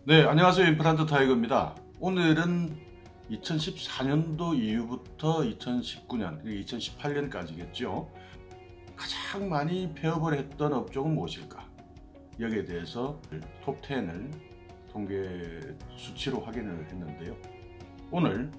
네, 안녕하세요. 임플란트 타이거입니다. 오늘은 2014년도 이후부터 2019년, 2018년까지겠죠. 가장 많이 폐업을 했던 업종은 무엇일까? 여기에 대해서 톱10을 통계 수치로 확인을 했는데요. 오늘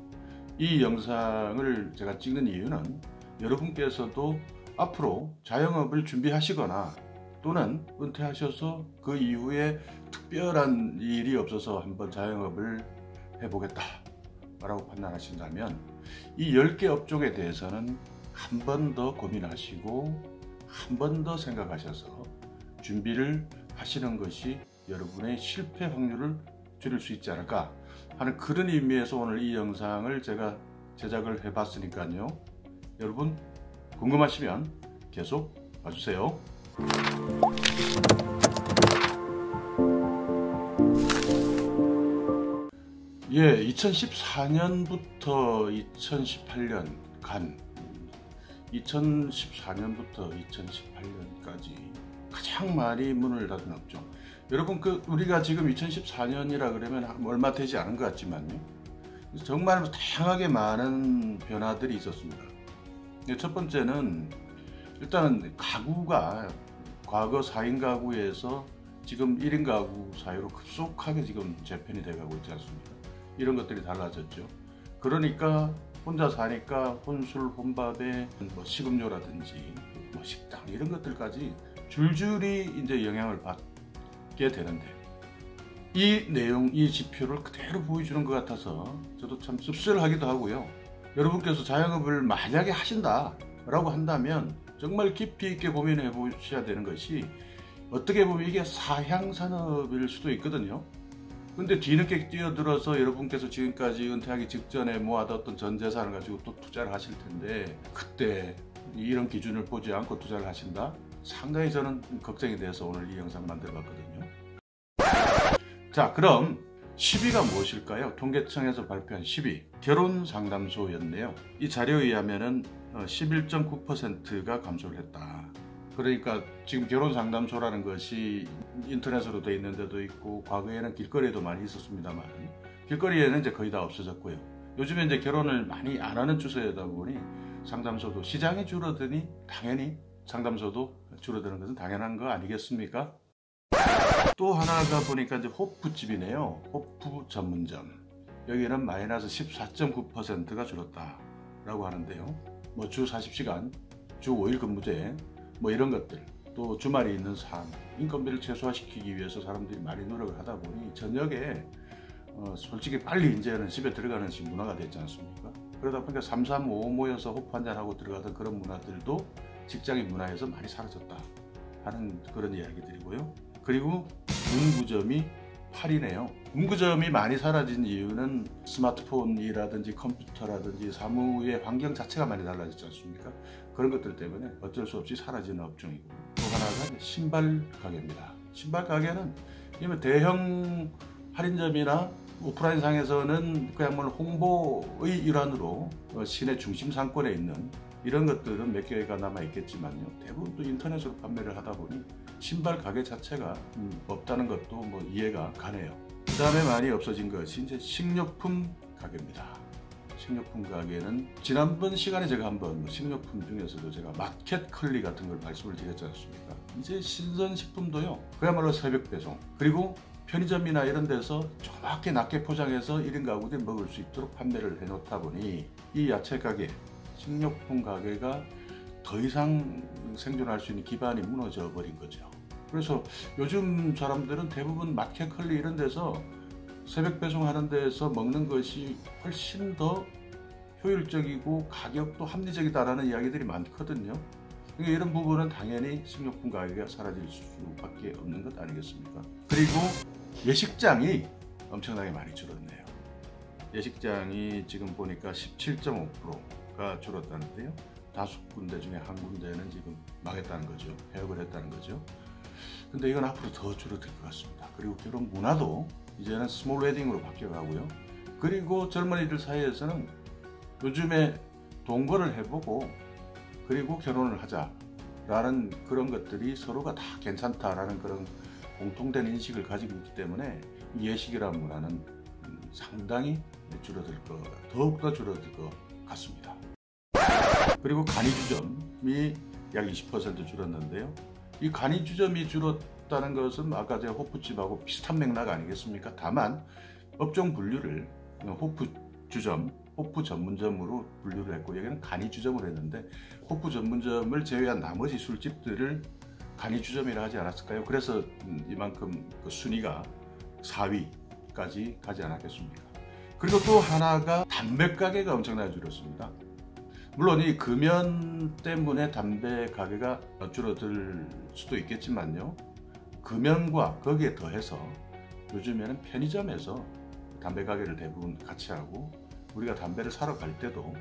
이 영상을 제가 찍는 이유는 여러분께서도 앞으로 자영업을 준비하시거나 또는 은퇴하셔서 그 이후에 특별한 일이 없어서 한번 자영업을 해보겠다 라고 판단하신다면 이 10개 업종에 대해서는 한 번 더 고민하시고 한 번 더 생각하셔서 준비를 하시는 것이 여러분의 실패 확률을 줄일 수 있지 않을까 하는 그런 의미에서 오늘 이 영상을 제가 제작을 해봤으니까요. 여러분 궁금하시면 계속 봐주세요. 예, 2014년부터 2014년부터 2018년까지 가장 많이 문을 닫은 업종. 여러분 우리가 지금 2014년이라 그러면 얼마 되지 않은 것 같지만요. 정말 다양하게 많은 변화들이 있었습니다. 첫 번째는 일단 가구가 과거 4인 가구에서 지금 1인 가구 사이로 급속하게 지금 재편이 돼가고 있지 않습니까? 이런 것들이 달라졌죠. 그러니까 혼자 사니까 혼술, 혼밥에 식음료라든지 식당 이런 것들까지 줄줄이 이제 영향을 받게 되는데 이 내용, 이 지표를 그대로 보여주는 것 같아서 저도 참 씁쓸하기도 하고요. 여러분께서 자영업을 만약에 하신다라고 한다면 정말 깊이 있게 고민해 보셔야 되는 것이 어떻게 보면 이게 사향산업일 수도 있거든요. 근데 뒤늦게 뛰어들어서 여러분께서 지금까지 은퇴하기 직전에 모아뒀던 전 재산을 가지고 또 투자를 하실 텐데 그때 이런 기준을 보지 않고 투자를 하신다? 상당히 저는 걱정이 돼서 오늘 이 영상 만들어 봤거든요. 자, 그럼 10위가 무엇일까요? 통계청에서 발표한 10위 결혼상담소였네요. 이 자료에 의하면 11.9%가 감소를 했다. 그러니까 지금 결혼상담소라는 것이 인터넷으로 되어 있는 데도 있고 과거에는 길거리에도 많이 있었습니다만 길거리에는 이제 거의 다 없어졌고요. 요즘에 이제 결혼을 많이 안 하는 추세다 보니 상담소도 시장이 줄어드니 당연히 상담소도 줄어드는 것은 당연한 거 아니겠습니까? 또 하나가 보니까 이제 호프집이네요. 호프 전문점. 여기는 마이너스 14.9%가 줄었다 라고 하는데요. 주 40시간, 주 5일 근무제 이런 것들, 또 주말이 있는 삶, 인건비를 최소화시키기 위해서 사람들이 많이 노력을 하다 보니 저녁에 솔직히 빨리 이제는 집에 들어가는 식 문화가 됐지 않습니까? 그러다 보니까 3, 3, 5 모여서 호프 한잔 하고 들어가던 그런 문화들도 직장인 문화에서 많이 사라졌다 하는 그런 이야기들이고요. 그리고 문구점이 8위네요. 문구점이 많이 사라진 이유는 스마트폰이라든지 컴퓨터라든지 사무의 환경 자체가 많이 달라졌지 않습니까? 그런 것들 때문에 어쩔 수 없이 사라지는 업종이고, 또 하나가 신발 가게입니다. 신발 가게는 대형 할인점이나 오프라인 상에서는 그야말로 홍보의 일환으로 시내 중심 상권에 있는 이런 것들은 몇 개가 남아 있겠지만요. 대부분 또 인터넷으로 판매를 하다 보니 신발 가게 자체가 없다는 것도 이해가 가네요. 그 다음에 많이 없어진 것이 이제 식료품 가게입니다. 식료품 가게는 지난번 시간에 제가 한번 식료품 중에서도 제가 마켓컬리 같은 걸 말씀을 드렸지 않습니까? 이제 신선식품도요, 그야말로 새벽 배송, 그리고 편의점이나 이런 데서 정확히 낮게 포장해서 1인 가구들이 먹을 수 있도록 판매를 해놓다 보니 이 야채 가게, 식료품 가게가 더 이상 생존할 수 있는 기반이 무너져 버린 거죠. 그래서 요즘 사람들은 대부분 마켓컬리 이런 데서 새벽 배송하는 데서 먹는 것이 훨씬 더 효율적이고 가격도 합리적이다라는 이야기들이 많거든요. 그러니까 이런 부분은 당연히 식료품 가격이 사라질 수밖에 없는 것 아니겠습니까? 그리고 예식장이 엄청나게 많이 줄었네요. 예식장이 지금 보니까 17.5%가 줄었다는데요. 5군데 중에 한 군데는 지금 망했다는 거죠. 폐업을 했다는 거죠. 근데 이건 앞으로 더 줄어들 것 같습니다. 그리고 결혼 문화도 이제는 스몰 웨딩으로 바뀌어가고요. 그리고 젊은이들 사이에서는 요즘에 동거를 해보고 그리고 결혼을 하자라는 그런 것들이 서로가 다 괜찮다라는 그런 공통된 인식을 가지고 있기 때문에 예식이라는 문화는 상당히 더욱더 줄어들 것 같습니다. 그리고 간이주점이 약 20% 줄었는데요. 이 간이주점이 줄었다는 것은 아까 제가 호프집하고 비슷한 맥락 아니겠습니까? 다만 업종 분류를 호프주점, 호프 전문점으로 분류를 했고, 여기는 간이주점을 했는데 호프 전문점을 제외한 나머지 술집들을 간이주점이라 하지 않았을까요? 그래서 이만큼 그 순위가 4위까지 가지 않았겠습니까? 그리고 또 하나가 담배 가게가 엄청나게 줄었습니다. 물론 이 금연 때문에 담배 가게가 줄어들 수도 있겠지만요, 금연과 거기에 더해서 요즘에는 편의점에서 담배 가게를 대부분 같이 하고, 우리가 담배를 사러 갈 때도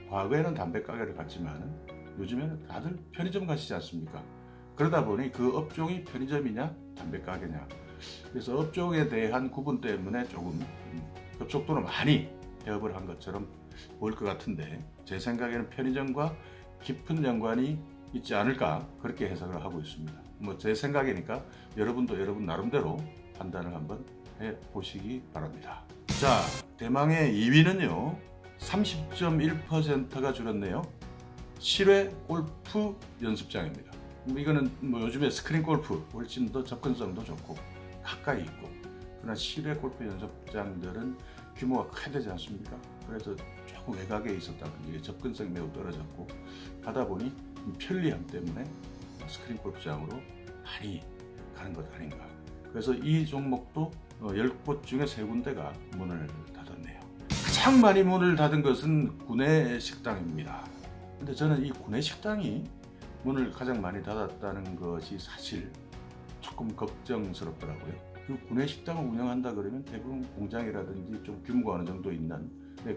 과거에는 담배 가게를 갔지만 요즘에는 다들 편의점 가시지 않습니까? 그러다 보니 그 업종이 편의점이냐 담배 가게냐, 그래서 업종에 대한 구분 때문에 조금 급속도로 많이 개업을 한 것처럼 보일 것 같은데, 제 생각에는 편의점과 깊은 연관이 있지 않을까, 그렇게 해석을 하고 있습니다. 뭐 제 생각이니까 여러분도 여러분 나름대로 판단을 한번 해보시기 바랍니다. 자, 대망의 2위는요 30.1%가 줄었네요. 실외 골프 연습장입니다. 이거는 뭐 요즘에 스크린 골프 훨씬 더 접근성도 좋고 가까이 있고, 그러나 실외 골프 연습장들은 규모가 크게 되지 않습니까? 그래서 조금 외곽에 있었다는 게 접근성이 매우 떨어졌고, 하다 보니 편리함 때문에 스크린 골프장으로 많이 가는 것 아닌가. 그래서 이 종목도 10곳 중에 3군데가 문을 닫았네요. 가장 많이 문을 닫은 것은 구내식당입니다. 근데 저는 이 구내식당이 문을 가장 많이 닫았다는 것이 사실 조금 걱정스럽더라고요. 그 구내식당을 운영한다 그러면 대부분 공장이라든지 좀 규모가 어느 정도 있는,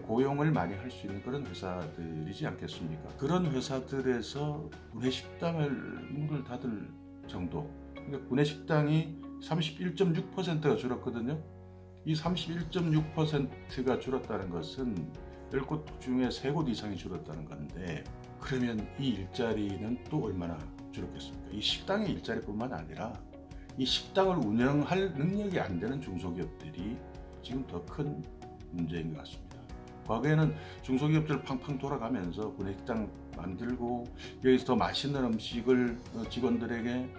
고용을 많이 할 수 있는 그런 회사들이지 않겠습니까? 그런 회사들에서 구내식당을 문을 닫을 정도, 그러니까 구내식당이 31.6%가 줄었거든요. 이 31.6%가 줄었다는 것은 10곳 중에 3곳 이상이 줄었다는 건데, 그러면 이 일자리는 또 얼마나 줄었겠습니까? 이 식당의 일자리뿐만 아니라 이 식당을 운영할 능력이 안 되는 중소기업들이 지금 더 큰 문제인 것 같습니다. 과거에는 중소기업들 팡팡 돌아가면서 구내식당 만들고 여기서 더 맛있는 음식을 직원들에게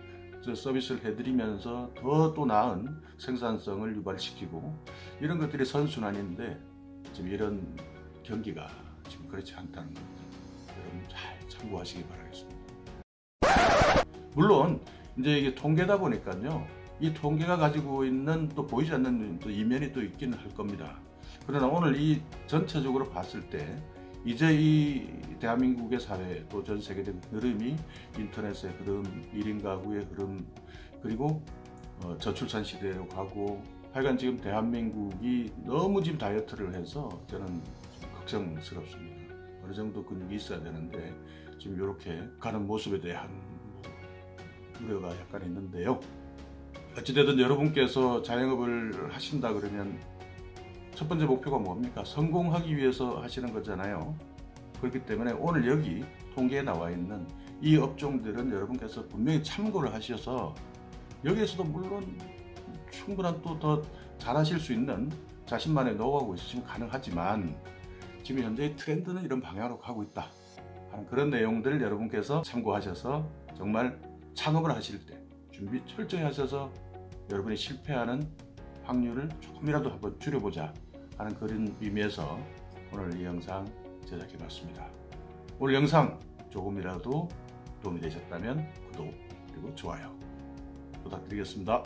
서비스를 해드리면서 더 또 나은 생산성을 유발시키고, 이런 것들이 선순환인데 지금 이런 경기가 지금 그렇지 않다는 겁니다. 여러분 잘 참고하시기 바라겠습니다. 물론 이제 이게 통계다 보니까요, 이 통계가 가지고 있는 또 보이지 않는 또 이면이 또 있기는 할 겁니다. 그러나 오늘 이 전체적으로 봤을 때 이제 이 대한민국의 사회, 또 전 세계적 흐름이 인터넷의 흐름, 1인 가구의 흐름, 그리고 저출산 시대로 가고, 하여간 지금 대한민국이 너무 지금 다이어트를 해서 저는 좀 걱정스럽습니다. 어느 정도 근육이 있어야 되는데 지금 이렇게 가는 모습에 대한 우려가 약간 있는데요. 어찌되든 여러분께서 자영업을 하신다 그러면 첫 번째 목표가 뭡니까? 성공하기 위해서 하시는 거잖아요. 그렇기 때문에 오늘 여기 통계에 나와 있는 이 업종들은 여러분께서 분명히 참고를 하셔서, 여기에서도 물론 충분한 또 더 잘하실 수 있는 자신만의 노하우가 있으시면 가능하지만, 지금 현재의 트렌드는 이런 방향으로 가고 있다 하는 그런 내용들을 여러분께서 참고하셔서 정말 창업을 하실 때 준비 철저히 하셔서 여러분이 실패하는 확률을 조금이라도 한번 줄여보자 하는 그런 의미에서 오늘 이 영상 제작해 봤습니다. 오늘 영상 조금이라도 도움이 되셨다면 구독 그리고 좋아요 부탁드리겠습니다.